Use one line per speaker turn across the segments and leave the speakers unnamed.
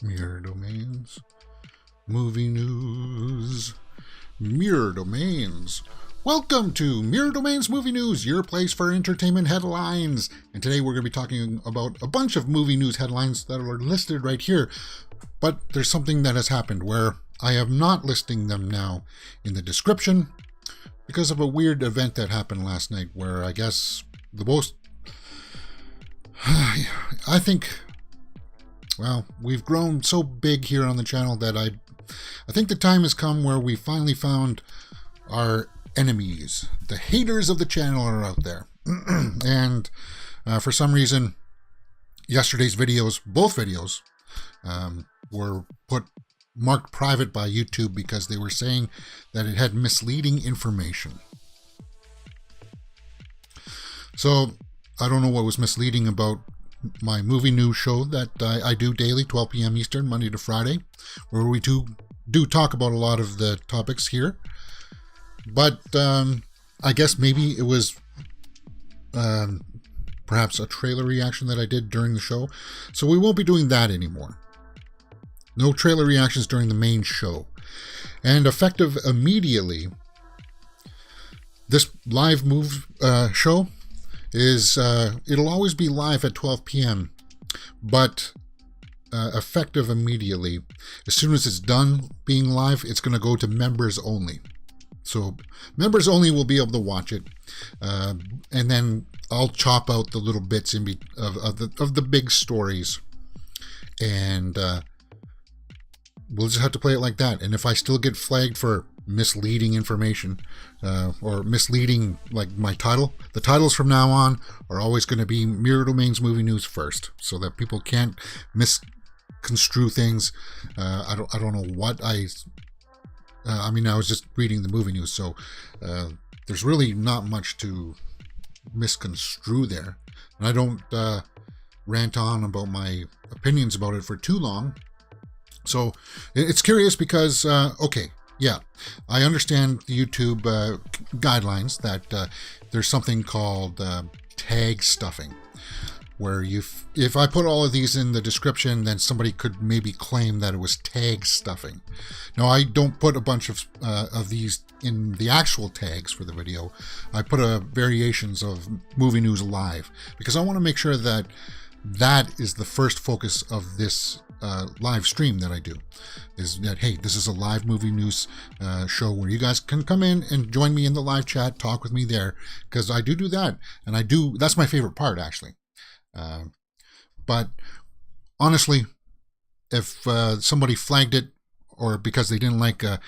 Mirror Domains. Movie news. Mirror Domains. Welcome to Mirror Domains Movie News, your place for entertainment headlines. And today we're going to be talking about a bunch of movie news headlines that are listed right here. But there's something that has happened where I am not listing them now in the description because of a weird event that happened last night where I guess the most... I think... Well, we've grown so big here on the channel that I think the time has come where we finally found our enemies. The haters of the channel are out there. And for some reason, yesterday's videos, both videos, were marked private by YouTube because they were saying that it had misleading information. So I don't know what was misleading about my movie news show that I do daily, 12 p.m. Eastern, Monday to Friday, where we do talk about a lot of the topics here. But I guess maybe it was perhaps a trailer reaction that I did during the show. So we won't be doing that anymore. No trailer reactions during the main show. And effective immediately, this live show is it'll always be live at 12 p.m. but effective immediately. As soon as it's done being live, it's going to go to members only. So members only will be able to watch it, and then I'll chop out the little bits of the big stories, and we'll just have to play it like that. And if I still get flagged for misleading information or misleading, like my title, the titles from now on are always going to be Mirror Domains Movie News first, so that people can't misconstrue things. I don't know what I mean, I was just reading the movie news, so there's really not much to misconstrue there. And I don't rant on about my opinions about it for too long. So it's curious because, okay, yeah, I understand the YouTube guidelines that there's something called tag stuffing, where if I put all of these in the description, then somebody could maybe claim that it was tag stuffing. Now, I don't put a bunch of these in the actual tags for the video. I put variations of movie news live because I want to make sure that that is the first focus of this live stream that I do, is that, hey, this is a live movie news show where you guys can come in and join me in the live chat, talk with me there, because I do that, and that's my favorite part, actually. But honestly, if somebody flagged it, or because they didn't like that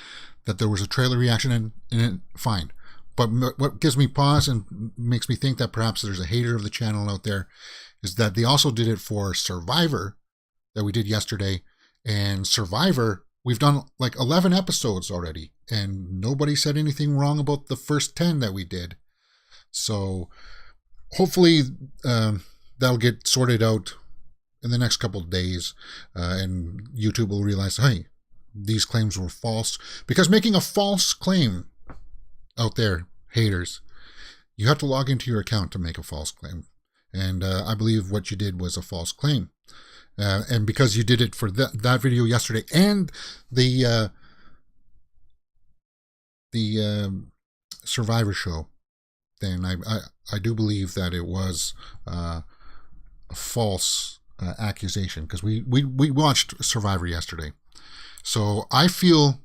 there was a trailer reaction in it, fine. But what gives me pause and makes me think that perhaps there's a hater of the channel out there is that they also did it for Survivor that we did yesterday. And Survivor, we've done like 11 episodes already, and nobody said anything wrong about the first 10 that we did. So hopefully that'll get sorted out in the next couple of days, and YouTube will realize, hey, these claims were false. Because making a false claim out there, haters, you have to log into your account to make a false claim. And I believe what you did was a false claim. And because you did it for that video yesterday and the Survivor show, then I do believe that it was a false accusation, because we watched Survivor yesterday. So I feel,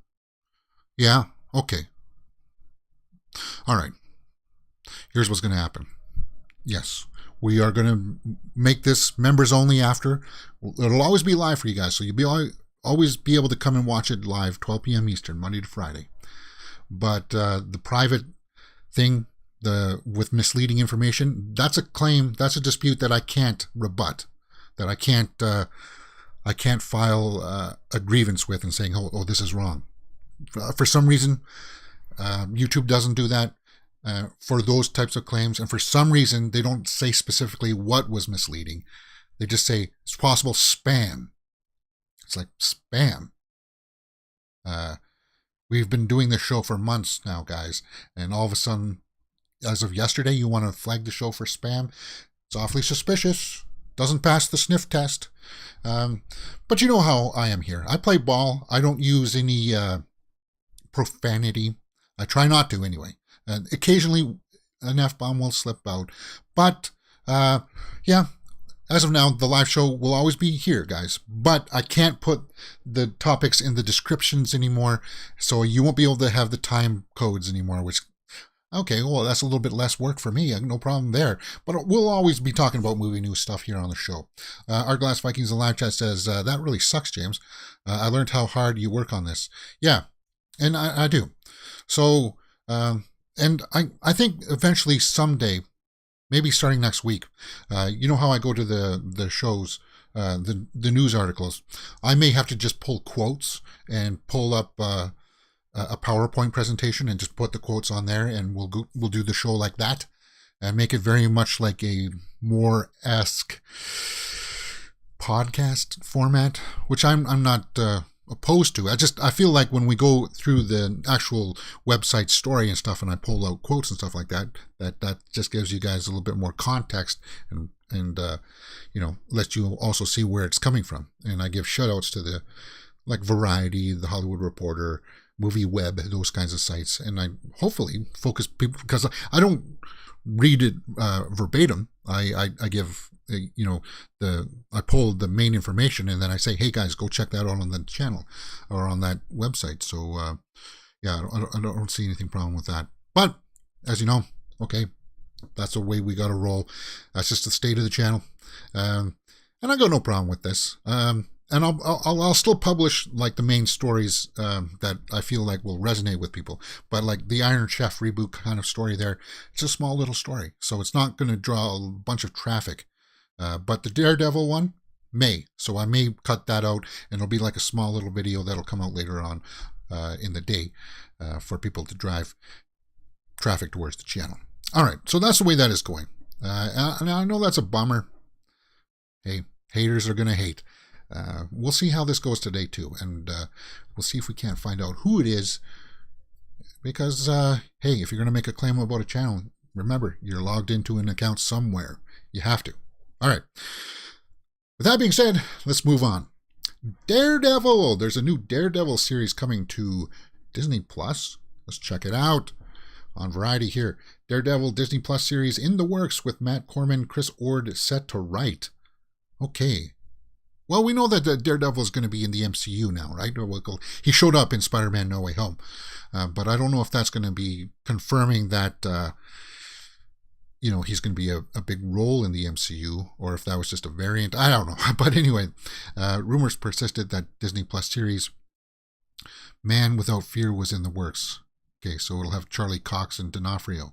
yeah, okay. All right. Here's what's going to happen. Yes, we are going to make this members only after. It'll always be live for you guys, so you'll always be able to come and watch it live, 12 p.m. Eastern, Monday to Friday. But the private thing, with misleading information, that's a claim, that's a dispute that I can't rebut, that I can't file a grievance with and saying, oh, this is wrong. For some reason, YouTube doesn't do that for those types of claims, and for some reason, they don't say specifically what was misleading. They just say it's possible spam. It's like, spam. We've been doing this show for months now, guys, and all of a sudden, as of yesterday, you want to flag the show for spam? It's awfully suspicious. Doesn't pass the sniff test. But you know how I am here. I play ball. I don't use any profanity. I try not to anyway. Occasionally an F-bomb will slip out. But, yeah, as of now, the live show will always be here, guys. But I can't put the topics in the descriptions anymore, so you won't be able to have the time codes anymore, which, okay, well, that's a little bit less work for me. No problem there. But we'll always be talking about movie news stuff here on the show. Our Glass Vikings in live chat says, that really sucks, James. I learned how hard you work on this. Yeah, and I do. So, and I think eventually someday, maybe starting next week, you know how I go to the shows, the news articles. I may have to just pull quotes and pull up a PowerPoint presentation and just put the quotes on there, and we'll do the show like that, and make it very much like a more-esque podcast format, which I'm not opposed to. I feel like when we go through the actual website story and stuff, and I pull out quotes and stuff like that just gives you guys a little bit more context and you know, lets you also see where it's coming from. And I give shout outs to the like Variety, the Hollywood Reporter, Movie Web, those kinds of sites, and I hopefully focus people, because I don't read it verbatim. I give you know, I pull the main information, and then I say, hey guys, go check that out on the channel or on that website. So yeah, I don't see anything problem with that. But as you know, okay, that's the way we got to roll. That's just the state of the channel, and I got no problem with this. And I'll still publish like the main stories that I feel like will resonate with people. But like the Iron Chef reboot kind of story there, it's a small little story, so it's not going to draw a bunch of traffic. But the Daredevil one may, so I may cut that out, and it'll be like a small little video that'll come out later on in the day for people to drive traffic towards the channel. All right, so that's the way that is going. And I know that's a bummer. Hey, haters are going to hate. We'll see how this goes today too, and we'll see if we can't find out who it is, because hey, if you're going to make a claim about a channel, remember, you're logged into an account somewhere. You have to. All right, with that being said, let's move on. Daredevil. There's a new Daredevil series coming to Disney Plus. Let's check it out on Variety here. Daredevil Disney Plus series in the works, with Matt Corman, Chris Ord set to write. Okay. Well, we know that Daredevil is going to be in the MCU now, right? He showed up in Spider-Man No Way Home. But I don't know if that's going to be confirming that, you know, he's going to be a big role in the MCU, or if that was just a variant. I don't know. But anyway, rumors persisted that Disney Plus series Man Without Fear was in the works. Okay, so it'll have Charlie Cox and D'Onofrio.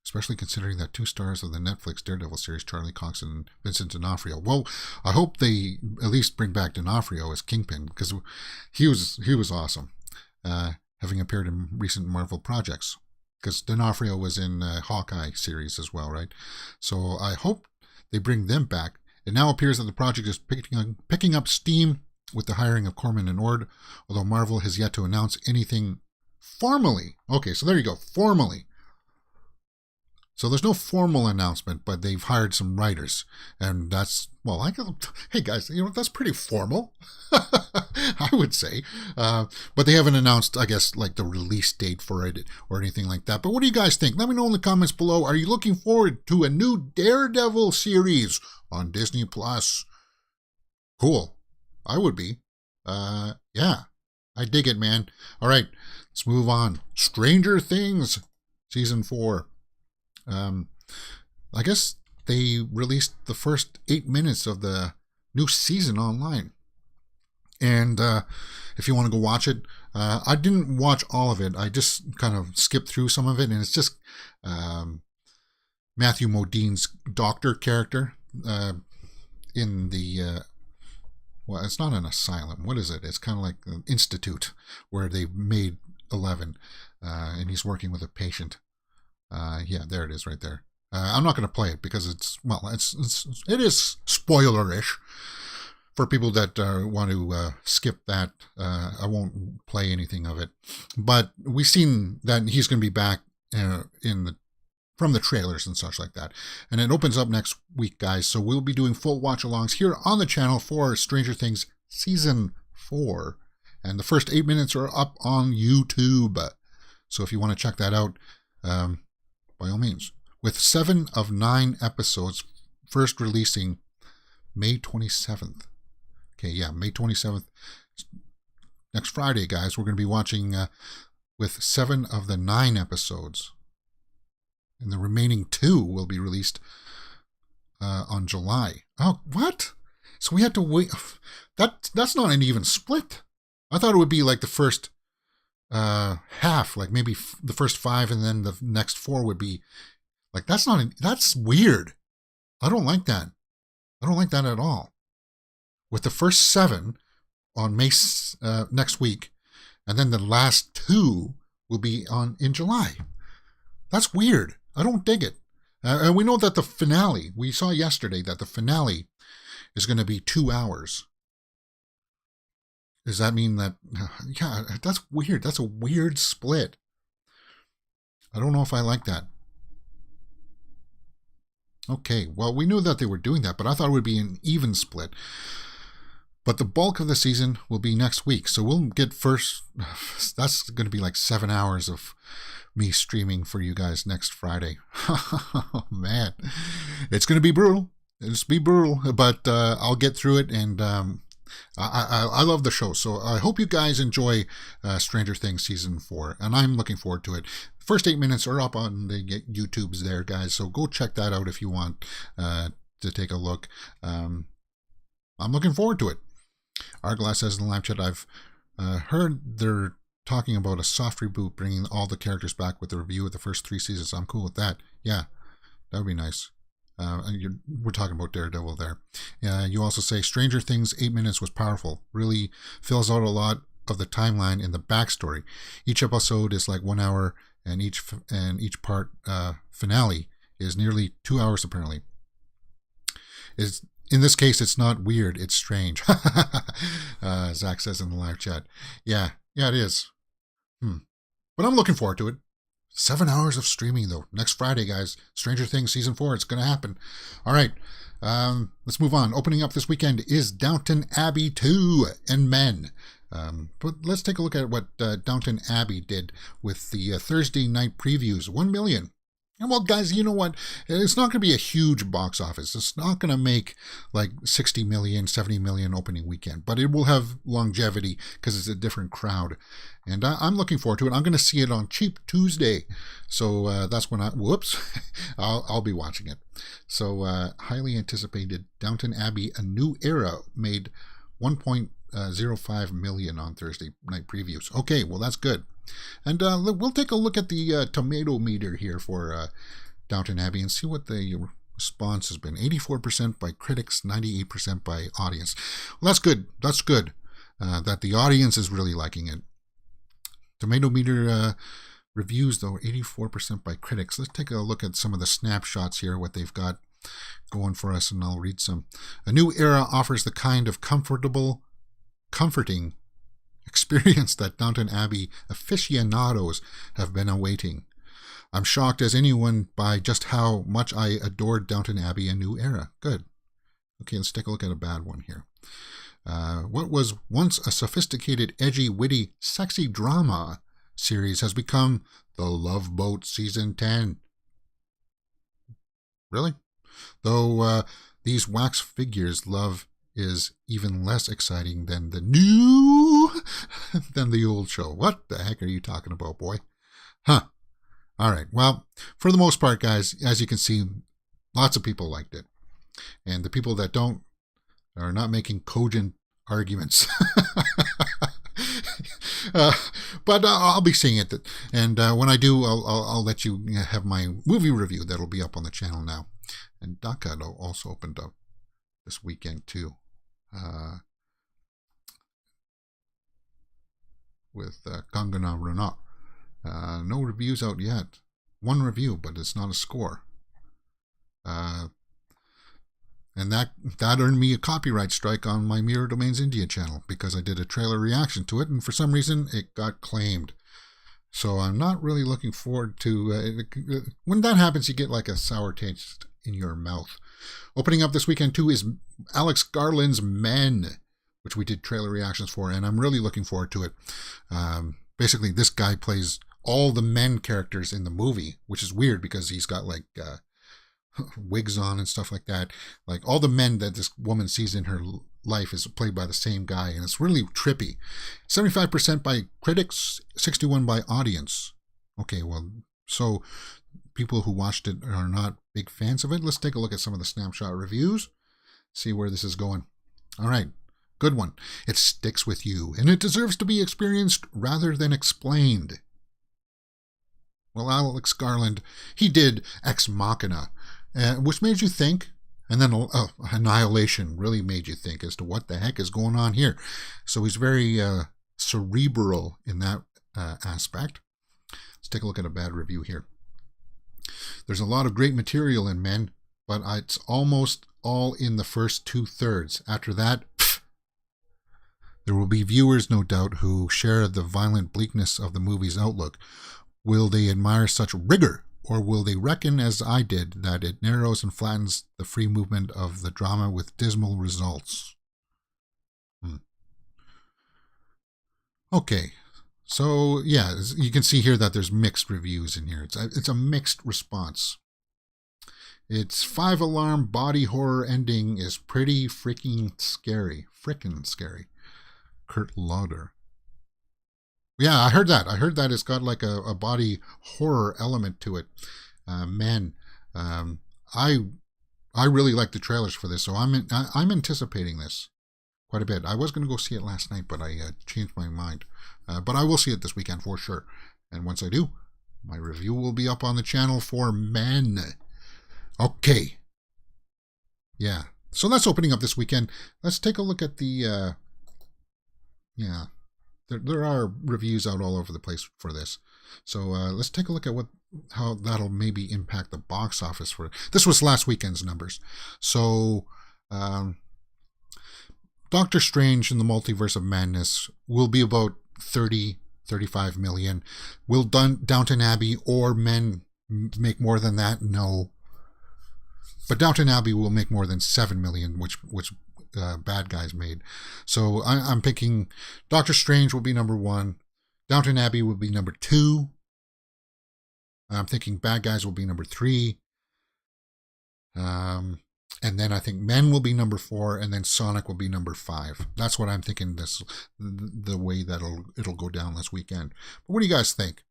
Especially considering that 2 stars of the Netflix Daredevil series, Charlie Cox and Vincent D'Onofrio. Well, I hope they at least bring back D'Onofrio as Kingpin, because he was awesome, having appeared in recent Marvel projects. Because D'Onofrio was in Hawkeye series as well, right? So I hope they bring them back. It now appears that the project is picking up steam with the hiring of Corman and Ord, although Marvel has yet to announce anything formally. Okay, so there you go, formally. So there's no formal announcement, but they've hired some writers, and that's, well, hey guys, you know, that's pretty formal, I would say. But they haven't announced, I guess, like the release date for it or anything like that. But what do you guys think? Let me know in the comments below. Are you looking forward to a new Daredevil series on Disney Plus? Cool. I would be. Yeah, I dig it, man. All right, let's move on. Stranger Things, Season 4. I guess they released the first 8 minutes of the new season online. And if you want to go watch it, I didn't watch all of it. I just kind of skipped through some of it, and it's just Matthew Modine's doctor character in the well, it's not an asylum. What is it? It's kind of like an institute where they made 11, and he's working with a patient. Yeah, there it is right there. I'm not going to play it because it is spoilerish for people that want to skip that. I won't play anything of it. But we've seen that he's going to be back in the from the trailers and such like that. And it opens up next week, guys. So we'll be doing full watch-alongs here on the channel for Stranger Things Season 4. And the first 8 minutes are up on YouTube. So if you want to check that out, by all means. With 7 of 9 episodes first releasing May 27th. Okay, yeah, May 27th. Next Friday, guys, we're going to be watching with 7 of the 9 episodes. And the remaining 2 will be released on July. Oh, what? So we had to wait. That's not an even split. I thought it would be like the first half, like maybe the first 5 and then the next 4 would be like, that's weird. I don't like that. I don't like that at all. With the first 7 on May next week, and then the last 2 will be in July. That's weird. I don't dig it. And we know that the finale, we saw yesterday that the finale is going to be 2 hours. Does that mean that, yeah, that's weird. That's a weird split. I don't know if I like that. Okay, well, we knew that they were doing that, but I thought it would be an even split. But the bulk of the season will be next week. So we'll get first, that's going to be like 7 hours of me streaming for you guys next Friday. Oh, man. It's going to be brutal. It's be brutal, but I'll get through it, and I love the show. So I hope you guys enjoy Stranger Things Season 4, and I'm looking forward to it. First 8 minutes are up on the YouTubes there, guys, so go check that out if you want to take a look. I'm looking forward to it. Arglass says in the live chat, I've heard they're talking about a soft reboot, bringing all the characters back with the review of the first 3 seasons. I'm cool with that. Yeah, that would be nice. We're talking about Daredevil there. You also say Stranger Things 8 minutes was powerful. Really fills out a lot of the timeline and the backstory. Each episode is like 1 hour, and each part finale is nearly 2 hours apparently. In this case, it's not weird, it's strange. Zach says in the live chat. Yeah, it is. But I'm looking forward to it. 7 hours of streaming, though. Next Friday, guys. Stranger Things Season 4. It's going to happen. All right. Let's move on. Opening up this weekend is Downton Abbey 2 and Men. But let's take a look at what Downton Abbey did with the Thursday night previews. 1 million. And well, guys, you know what? It's not going to be a huge box office. It's not going to make like 60 million, 70 million opening weekend, but it will have longevity because it's a different crowd. And I'm looking forward to it. I'm going to see it on Cheap Tuesday. So that's when I'll be watching it. So highly anticipated Downton Abbey, A New Era made 1.05 million on Thursday night previews. Okay, well, that's good. And we'll take a look at the tomato meter here for Downton Abbey and see what the response has been. 84% by critics, 98% by audience. Well, that's good. That's good that the audience is really liking it. Tomato meter reviews, though, 84% by critics. Let's take a look at some of the snapshots here, what they've got going for us, and I'll read some. A New Era offers the kind of comforting experience that Downton Abbey aficionados have been awaiting. I'm shocked as anyone by just how much I adored Downton Abbey, A New Era. Good. Okay, let's take a look at a bad one here. What was once a sophisticated, edgy, witty, sexy drama series has become The Love Boat Season 10. Really? Though these wax figures' love is even less exciting than the old show. What the heck are you talking about, boy? Huh. All right. Well, for the most part, guys, as you can see, lots of people liked it. And the people that don't are not making cogent arguments. But I'll be seeing it. And when I do, I'll let you have my movie review. That'll be up on the channel now. And DACA also opened up this weekend, too. With Kangana Ranaut. No reviews out yet. One review, but it's not a score. And that earned me a copyright strike on my Mirror Domains India channel because I did a trailer reaction to it, and for some reason it got claimed. So I'm not really looking forward to... when that happens, you get like a sour taste in your mouth. Opening up this weekend, too, is Alex Garland's Men, which we did trailer reactions for, and I'm really looking forward to it. Basically, this guy plays all the men characters in the movie, which is weird because he's got like wigs on and stuff like that. Like all the men that this woman sees in her life is played by the same guy, and it's really trippy. 75% by critics, 61% by audience. Okay, well, so people who watched it are not big fans of it. Let's take a look at some of the snapshot reviews, see where this is going. All right, good one. It sticks with you, and it deserves to be experienced rather than explained. Well, Alex Garland, he did Ex Machina, which made you think, and then Annihilation really made you think as to what the heck is going on here. So he's very cerebral in that aspect. Let's take a look at a bad review here. There's a lot of great material in Men, but it's almost all in the first 2/3. After that, there will be viewers, no doubt, who share the violent bleakness of the movie's outlook. Will they admire such rigor, or will they reckon, as I did, that it narrows and flattens the free movement of the drama with dismal results? Okay, so yeah, you can see here that there's mixed reviews in here. It's a mixed response. Its 5-alarm body horror ending is pretty freaking scary. Frickin' scary. Kurt Lauder. Yeah, I heard that. I heard that it's got like a body horror element to it. Man, I really like the trailers for this, so I'm anticipating this quite a bit. I was going to go see it last night, but I changed my mind. But I will see it this weekend for sure. And once I do, my review will be up on the channel for Men. Okay. Yeah. So that's opening up this weekend. Let's take a look at the... yeah. There are reviews out all over the place for this. So let's take a look at how that'll maybe impact the box office for it. This was last weekend's numbers. So Doctor Strange in the Multiverse of Madness will be about 35 million. Will Downton Abbey or Men make more than that? No. But Downton Abbey will make more than 7 million, which Bad Guys made. So I'm picking Doctor Strange will be number 1. Downton Abbey will be number 2. I'm thinking Bad Guys will be number 3. And then I think Men will be number 4, and then Sonic will be number 5. That's what I'm thinking. The way it'll go down this weekend. But what do you guys think?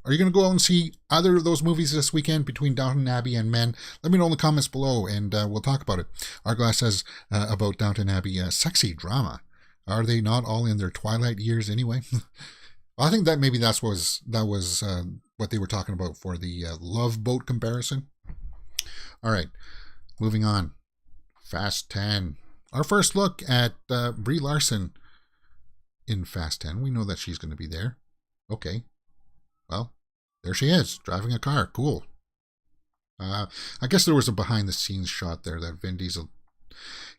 Are you going to go out and see either of those movies this weekend between Downton Abbey and Men? Let me know in the comments below, and we'll talk about it. Arglass says about Downton Abbey, sexy drama. Are they not all in their twilight years anyway? I think that maybe that was what they were talking about for the Love Boat comparison. All right, moving on. Fast 10. Our first look at Brie Larson in Fast 10. We know that she's going to be there. Okay. Well, there she is, driving a car. Cool. I guess there was a behind-the-scenes shot there that Vin Diesel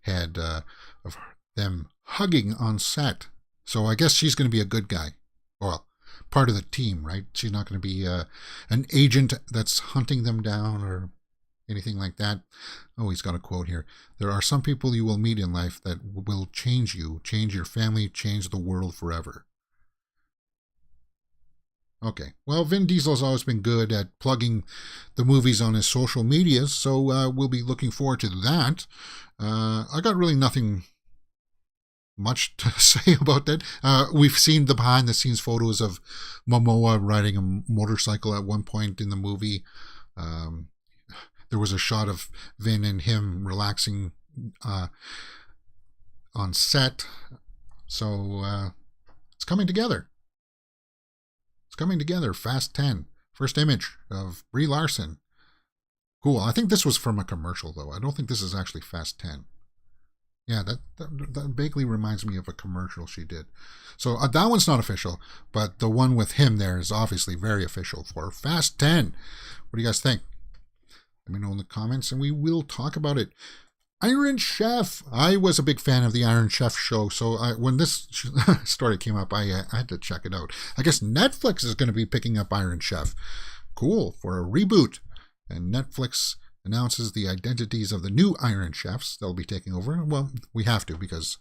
had of them hugging on set. So I guess she's going to be a good guy. Well, part of the team, right? She's not going to be an agent that's hunting them down or anything like that. Oh, he's got a quote here. There are some people you will meet in life that will change you, change your family, change the world forever. Okay, well, Vin Diesel's always been good at plugging the movies on his social medias, so we'll be looking forward to that. I got really nothing much to say about that. We've seen the behind-the-scenes photos of Momoa riding a motorcycle at one point in the movie. There was a shot of Vin and him relaxing on set. So it's coming together. It's coming together. Fast 10. First image of Brie Larson. Cool. I think this was from a commercial, though. I don't think this is actually Fast 10. Yeah, that vaguely reminds me of a commercial she did. So that one's not official, but the one with him there is obviously very official for Fast 10. What do you guys think? Let me know in the comments, and we will talk about it. Iron Chef. I was a big fan of the Iron Chef show, so when this story came up, I had to check it out. I guess Netflix is going to be picking up Iron Chef. Cool, for a reboot. And Netflix announces the identities of the new Iron Chefs they'll be taking over. Well, we have to because,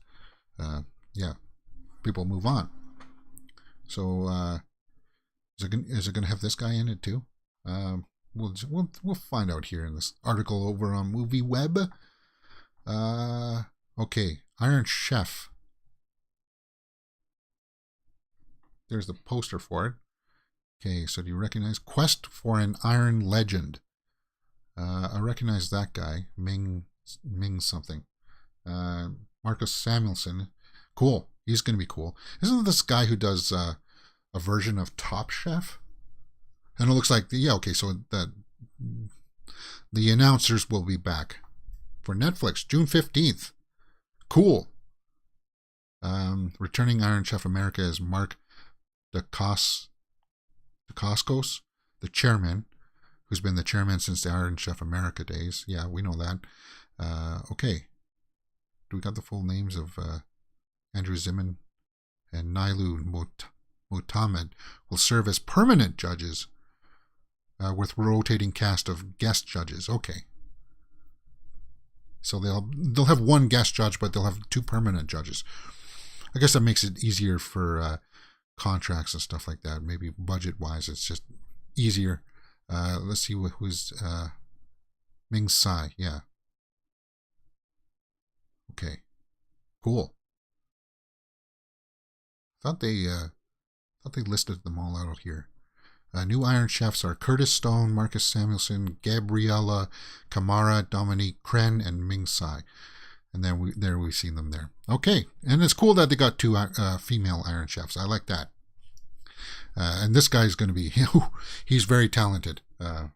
people move on. So, is it going to have this guy in it too? We'll find out here in this article over on MovieWeb. Okay, Iron Chef. There's the poster for it. Okay, so do you recognize Quest for an Iron Legend? I recognize that guy, Ming something. Marcus Samuelsson. Cool. He's going to be cool. Isn't this guy who does a version of Top Chef? And it looks like, so that the announcers will be back for Netflix, June 15th. Cool. Returning Iron Chef America is Mark Dacascos, the chairman, who's been the chairman since the Iron Chef America days. Yeah, we know that. Okay. Do we got the full names of Andrew Zimmern and Nailu Motamed will serve as permanent judges with rotating cast of guest judges. Okay. So they'll have one guest judge, but they'll have two permanent judges. I guess that makes it easier for contracts and stuff like that. Maybe budget-wise, it's just easier. Let's see who's Ming Tsai. Yeah. Okay. Cool. Thought they listed them all out here. New Iron Chefs are Curtis Stone, Marcus Samuelsson, Gabriella Kamara, Dominique Kren, and Ming Tsai. And then we've seen them there. Okay, and it's cool that they got two female Iron Chefs. I like that. And this guy's going to be, he's very talented. And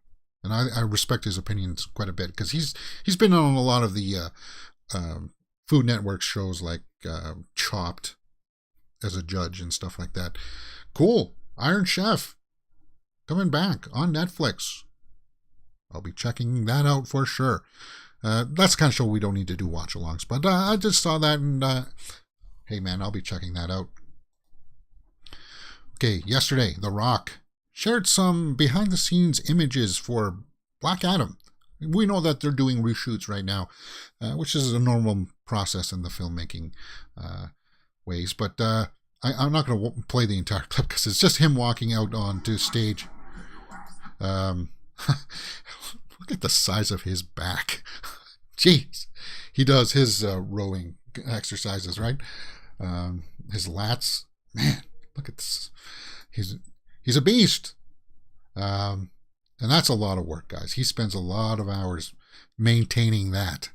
I respect his opinions quite a bit because he's been on a lot of the Food Network shows like Chopped as a judge and stuff like that. Cool. Iron Chef coming back on Netflix. I'll be checking that out for sure. That's the kind of show we don't need to do watch-alongs, but I just saw that and hey man, I'll be checking that out. Okay, yesterday, The Rock shared some behind-the-scenes images for Black Adam. We know that they're doing reshoots right now, which is a normal process in the filmmaking ways, but I'm not going to play the entire clip because it's just him walking out onto stage. Look at the size of his back. Jeez. He does his rowing exercises, right? His lats. Man, look at this. He's a beast. And that's a lot of work, guys. He spends a lot of hours maintaining that.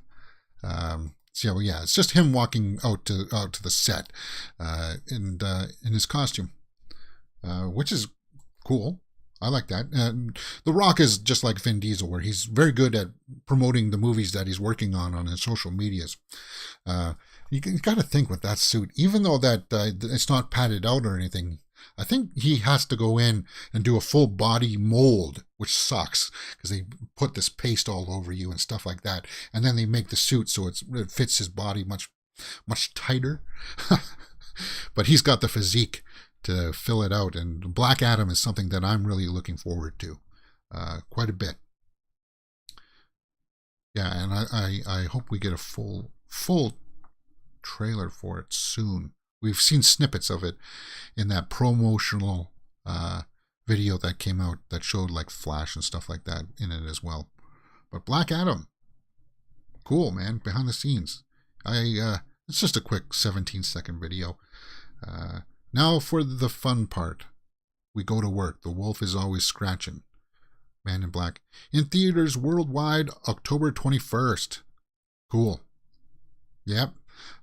So yeah, it's just him walking out to the set in his costume, which is cool. I like that. And The Rock is just like Vin Diesel, where he's very good at promoting the movies that he's working on his social medias. You got to think with that suit, even though that it's not padded out or anything, I think he has to go in and do a full body mold, which sucks because they put this paste all over you and stuff like that. And then they make the suit so it fits his body much, much tighter. But he's got the physique to fill it out. And Black Adam is something that I'm really looking forward to quite a bit. Yeah, and I hope we get a full trailer for it soon. We've seen snippets of it in that promotional video that came out that showed like Flash and stuff like that in it as well. But Black Adam, cool, man, behind the scenes. It's just a quick 17-second video. Now for the fun part. We go to work. The wolf is always scratching. Man in Black. In theaters worldwide, October 21st. Cool. Yep.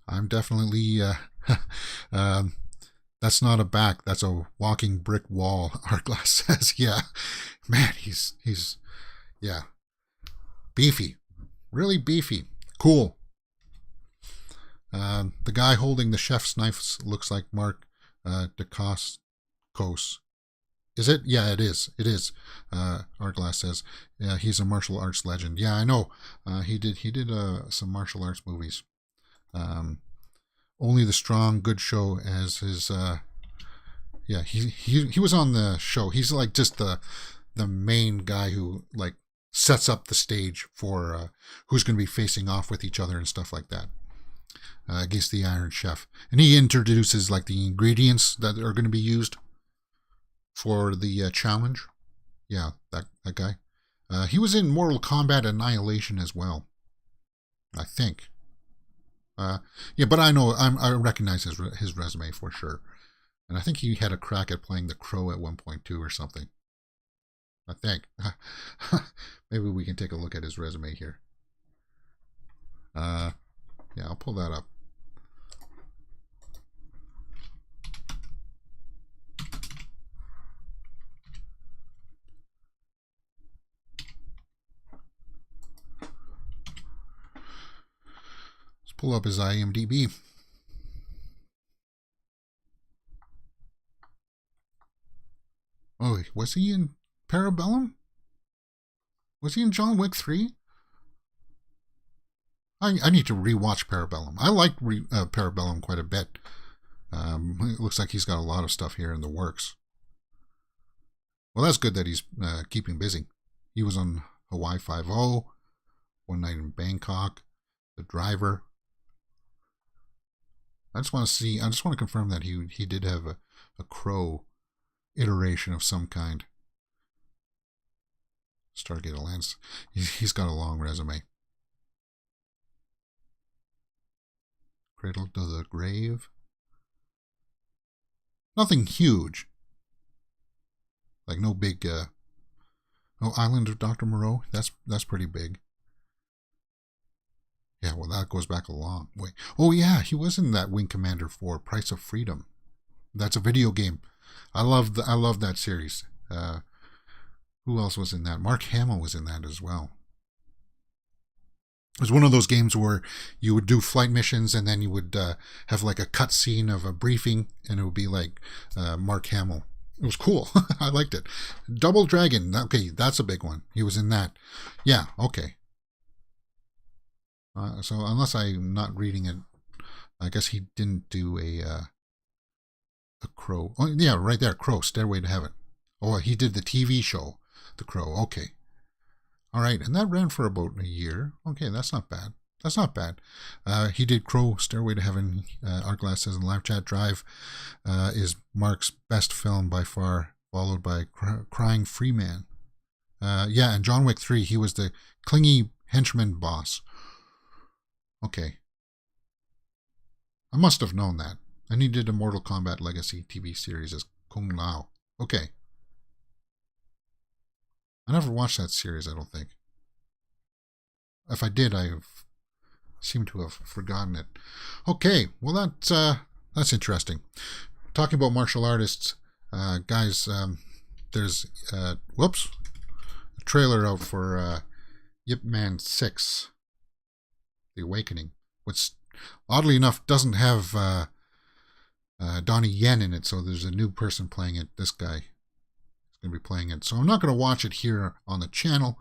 I'm definitely... that's not a back. That's a walking brick wall, Artglass says. Yeah. Man, he's yeah. Beefy. Really beefy. Cool. The guy holding the chef's knife looks like Mark Dacascos. Is it? Yeah, it is. It is. Artglass says, yeah, he's a martial arts legend. Yeah, I know. He did some martial arts movies. Only the Strong, good show as his. Yeah, he was on the show. He's like just the main guy who like sets up the stage for who's going to be facing off with each other and stuff like that against the Iron Chef. And he introduces like the ingredients that are going to be used for the challenge. Yeah, that guy. He was in Mortal Kombat Annihilation as well, I think. Yeah, but I recognize his resume for sure. And I think he had a crack at playing the Crow at 1.2 or something. I think. Maybe we can take a look at his resume here. Yeah, I'll pull that up. Let's pull up his IMDb. Oh, was he in Parabellum? Was he in John Wick 3? I need to rewatch Parabellum. I liked Parabellum quite a bit. It looks like he's got a lot of stuff here in the works. Well, that's good that he's keeping busy. He was on Hawaii Five-0, One Night in Bangkok, The Driver. I just want to confirm that he did have a Crow iteration of some kind. Stargate Alliance. He's got a long resume. Cradle to the Grave. Nothing huge. Like no big. No Island of Dr. Moreau. That's pretty big. Yeah, well, that goes back a long way. Oh yeah, he was in that Wing Commander 4, Price of Freedom. That's a video game. I love that series. Who else was in that? Mark Hamill was in that as well. It was one of those games where you would do flight missions and then you would have like a cut scene of a briefing and it would be like Mark Hamill. It was cool. I liked it. Double Dragon. Okay, that's a big one. He was in that. Yeah, okay. So unless I'm not reading it, I guess he didn't do a Crow. Oh, yeah, right there. Crow, Stairway to Heaven. Oh, he did the TV show, The Crow. Okay. All right, and that ran for about a year. Okay, that's not bad. That's not bad. He did Crow, Stairway to Heaven. Artglass says in live chat, Drive is Mark's best film by far, followed by Crying Freeman. Yeah, and John Wick 3, he was the clingy henchman boss. Okay. I must have known that. And he did a Mortal Kombat Legacy TV series as Kung Lao. Okay. I never watched that series, I don't think. If I did, I seem to have forgotten it. Okay, well that's interesting. Talking about martial artists, guys, there's a trailer out for Ip Man 6, The Awakening, which oddly enough doesn't have Donnie Yen in it, so there's a new person playing it. This guy is going to be playing it. So I'm not going to watch it here on the channel,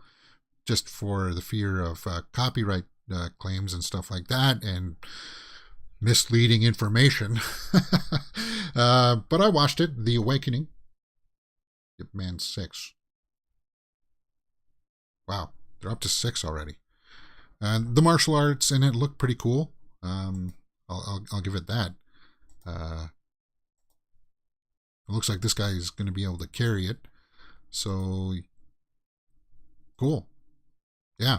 just for the fear of copyright claims and stuff like that, and misleading information. But I watched it, The Awakening, Ip Man 6. Wow, they're up to 6 already. The martial arts in it look pretty cool. I'll give it that. It looks like this guy is going to be able to carry it. So, cool. Yeah.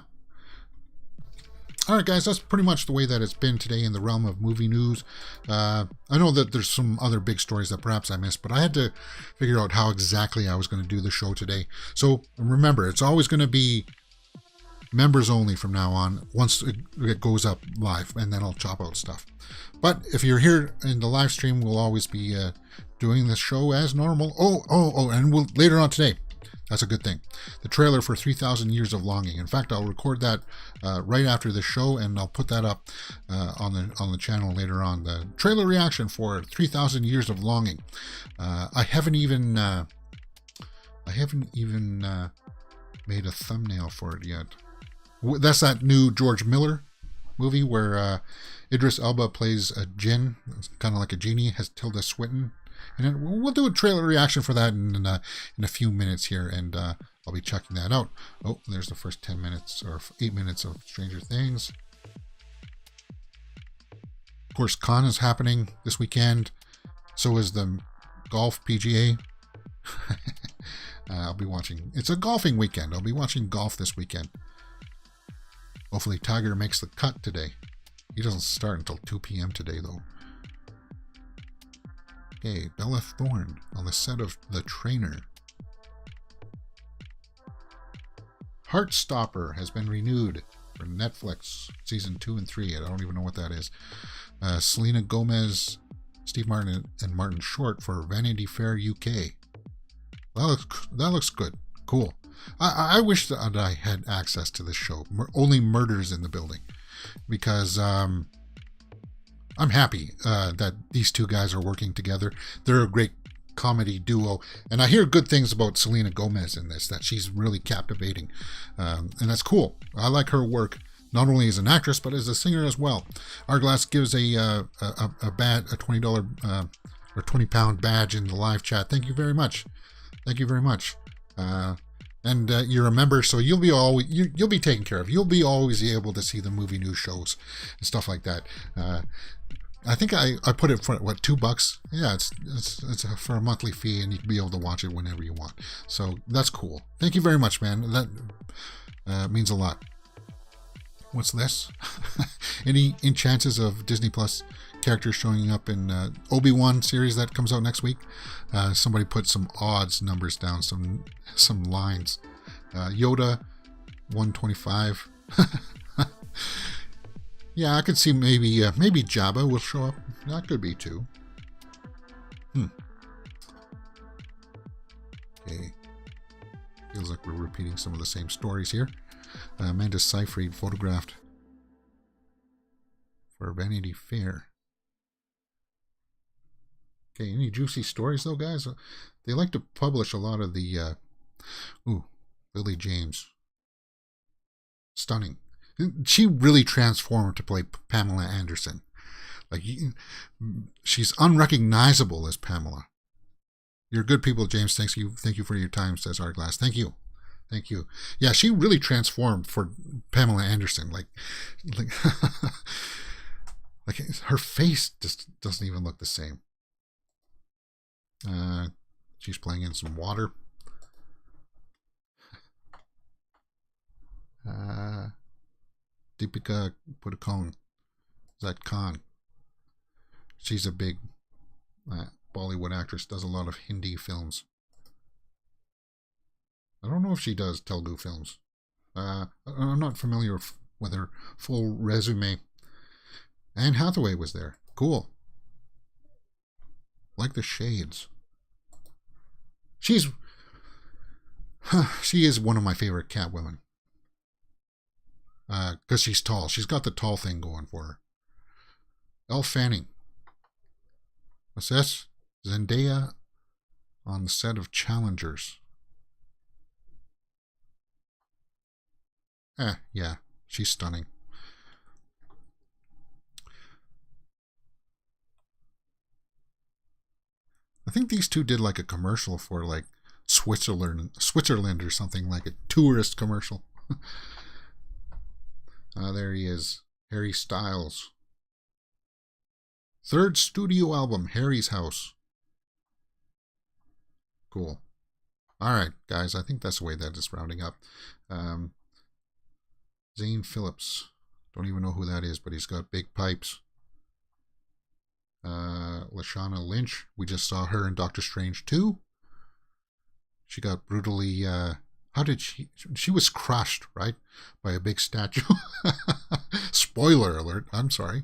Alright guys, that's pretty much the way that it's been today in the realm of movie news. I know that there's some other big stories that perhaps I missed, but I had to figure out how exactly I was going to do the show today. So remember, it's always going to be members only from now on, once it goes up live, and then I'll chop out stuff. But if you're here in the live stream, we'll always be doing the show as normal. And we'll later on today. That's a good thing. The trailer for 3,000 Years of Longing. In fact, I'll record that right after the show, and I'll put that up on the channel later on. The trailer reaction for 3,000 Years of Longing. I haven't even I haven't even made a thumbnail for it yet. That's that new George Miller movie where Idris Elba plays a djinn, kind of like a genie, has Tilda Swinton. And we'll do a trailer reaction for that in a few minutes here, and I'll be checking that out. Oh, there's the first 10 minutes or 8 minutes of Stranger Things. Of course, Con is happening this weekend. So is the golf PGA. I'll be watching. It's a golfing weekend. I'll be watching golf this weekend. Hopefully Tiger makes the cut today. He doesn't start until 2 p.m. today, though. Okay, Bella Thorne on the set of The Trainer. Heartstopper has been renewed for Netflix season 2 and 3. I don't even know what that is. Selena Gomez, Steve Martin, and Martin Short for Vanity Fair UK. That looks good. Cool. I wish that I had access to this show. Only Murders in the Building, because I'm happy that these two guys are working together. They're a great comedy duo, and I hear good things about Selena Gomez in this, that she's really captivating, and that's cool. I like her work, not only as an actress but as a singer as well. Hourglass gives a $20 or £20 badge in the live chat. Thank you very much. Thank you very much. And you're a member, so you'll be taken care of. You'll be always able to see the movie news shows and stuff like that. I think I put it for what, $2? Yeah, it's for a monthly fee, and you can be able to watch it whenever you want. So that's cool. Thank you very much, man. That means a lot. What's this? Any chances of Disney Plus characters showing up in Obi-Wan series that comes out next week? Somebody put some odds numbers down, some lines. Yoda 125. Yeah, I could see maybe Jabba will show up. That could be too. Okay. Feels like we're repeating some of the same stories here. Amanda Seyfried photographed for Vanity Fair. Okay, any juicy stories though, guys? They like to publish a lot of the Lily James. Stunning. She really transformed to play Pamela Anderson. Like, she's unrecognizable as Pamela. You're good people, James. Thank you for your time, says Hourglass. Thank you. Yeah, she really transformed for Pamela Anderson. Like like her face just doesn't even look the same. She's playing in some water. Deepika Padukone. Is that Khan? She's a big Bollywood actress, does a lot of Hindi films. I don't know if she does Telugu films. I'm not familiar with her full resume. Anne Hathaway was there. Cool. Like the shades. She is one of my favorite Catwomen. Because she's tall. She's got the tall thing going for her. Elle Fanning. What's this? Zendaya on the set of Challengers. Yeah, she's stunning. I think these two did like a commercial for like Switzerland or something, like a tourist commercial. There he is, Harry Styles. Third studio album, Harry's House. Cool. All right, guys, I think that's the way that is rounding up. Zane Phillips. Don't even know who that is, but he's got big pipes. Lashana Lynch. We just saw her in Doctor Strange 2. She got brutally... how did she... She was crushed, right? By a big statue. Spoiler alert. I'm sorry.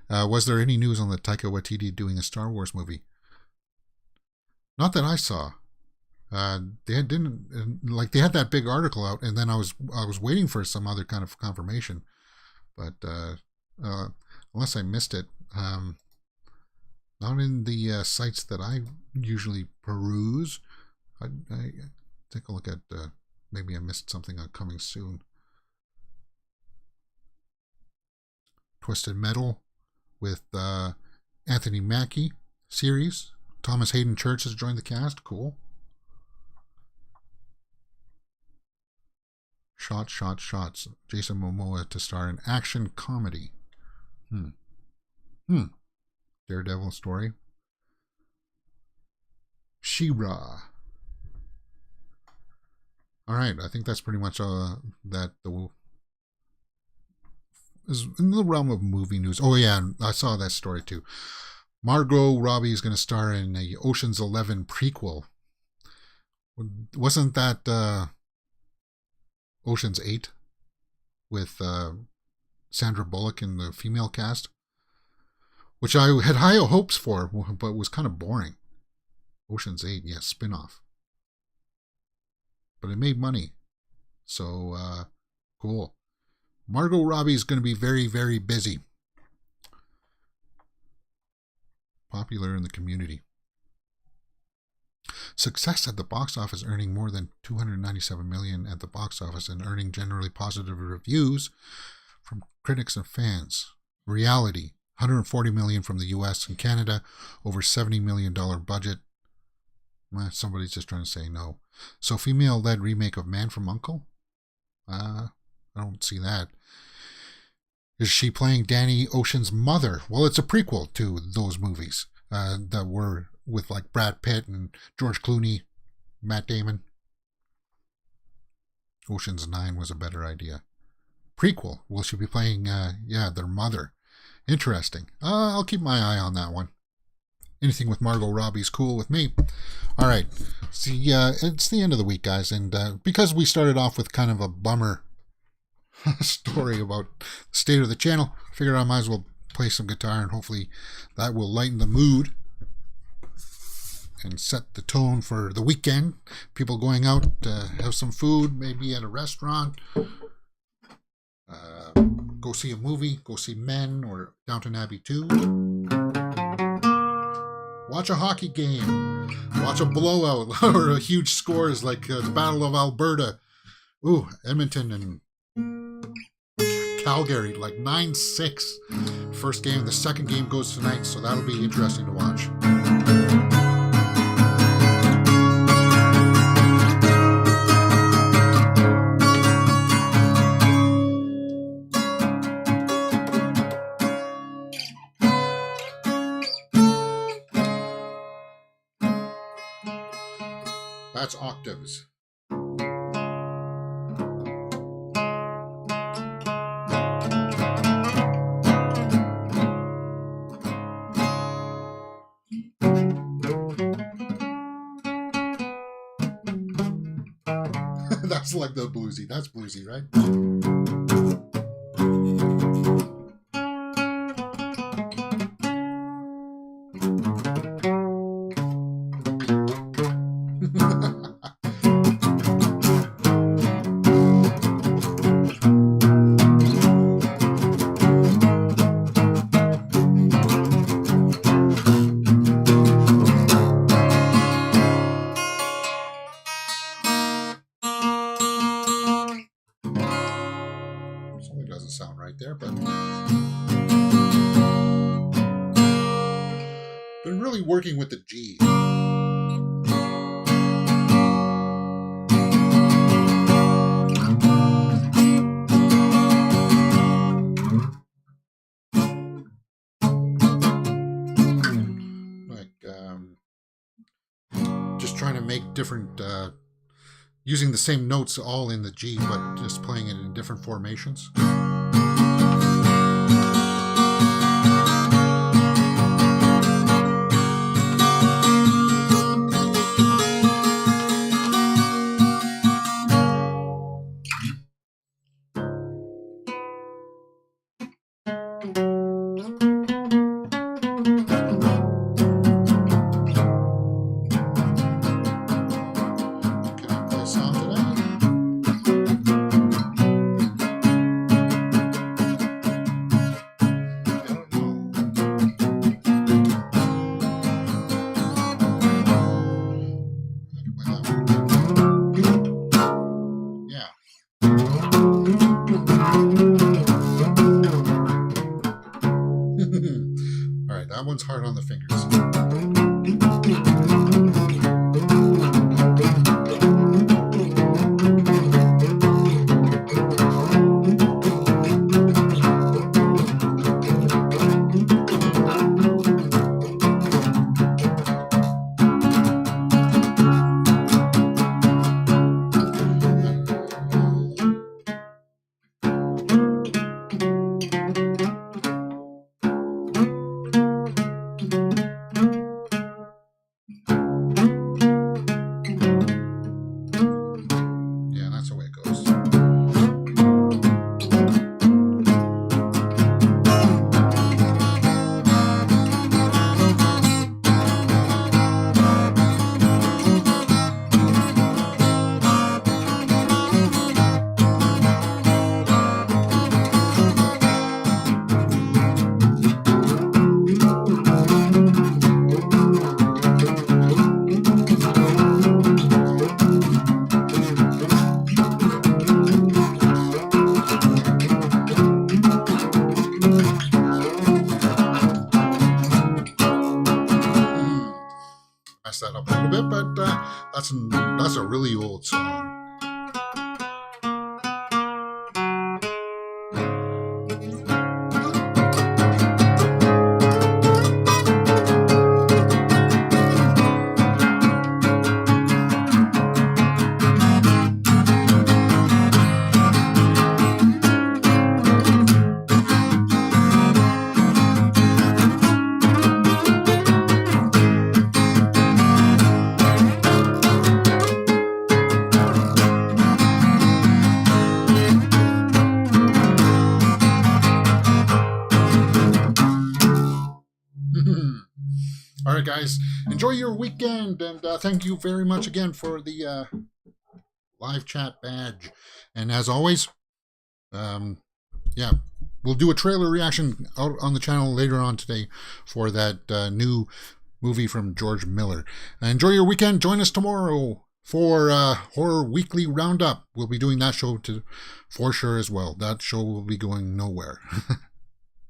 Was there any news on the Taika Waititi doing a Star Wars movie? Not that I saw. They had that big article out, and then I was waiting for some other kind of confirmation, but unless I missed it, Not in the sites that I usually peruse. I take a look at, maybe I missed something on coming soon. Twisted Metal with Anthony Mackie series. Thomas Hayden Church has joined the cast. Cool. Shots. Jason Momoa to star in action comedy. Daredevil story. She-Ra. All right, I think that's pretty much that is in the realm of movie news. Oh yeah, I saw that story too. Margot Robbie is going to star in a Ocean's 11 prequel. Wasn't that Ocean's 8 with Sandra Bullock in the female cast? Which I had high hopes for, but was kind of boring. Ocean's 8, yes, spin-off. But it made money. So, cool. Margot Robbie is going to be very, very busy. Popular in the community. Success at the box office, earning more than $297 million at the box office and earning generally positive reviews from critics and fans. Reality, $140 million from the US and Canada, over $70 million budget. Somebody's just trying to say no. So, female-led remake of Man from U.N.C.L.E.? I don't see that. Is she playing Danny Ocean's mother? Well, it's a prequel to those movies that were with like Brad Pitt and George Clooney, Matt Damon. Ocean's 9 was a better idea. Prequel. Will she be playing, their mother? Interesting. I'll keep my eye on that one. Anything with Margot Robbie's cool with me. All right. See, it's the end of the week, guys. And because we started off with kind of a bummer story about the state of the channel, I figured I might as well play some guitar and hopefully that will lighten the mood and set the tone for the weekend. People going out, have some food, maybe at a restaurant, go see a movie, go see Men or Downton Abbey 2. Watch a hockey game, watch a blowout or a huge scores like the Battle of Alberta. Ooh, Edmonton and Calgary, like 9-6. First game. The second game goes tonight, so that'll be interesting to watch. That's octaves. That's like the bluesy. That's bluesy, right? Working with the G. Just trying to make different, using the same notes all in the G, but just playing it in different formations. All right, that one's hard on the fingers. Yeah, that's the way it goes. Messed that up a little bit, but that's a really old song. All right, guys, enjoy your weekend, and thank you very much again for the live chat badge. And as always, yeah, we'll do a trailer reaction out on the channel later on today for that new movie from George Miller. Enjoy your weekend. Join us tomorrow for Horror Weekly Roundup. We'll be doing that show for sure as well. That show will be going nowhere.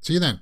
See you then.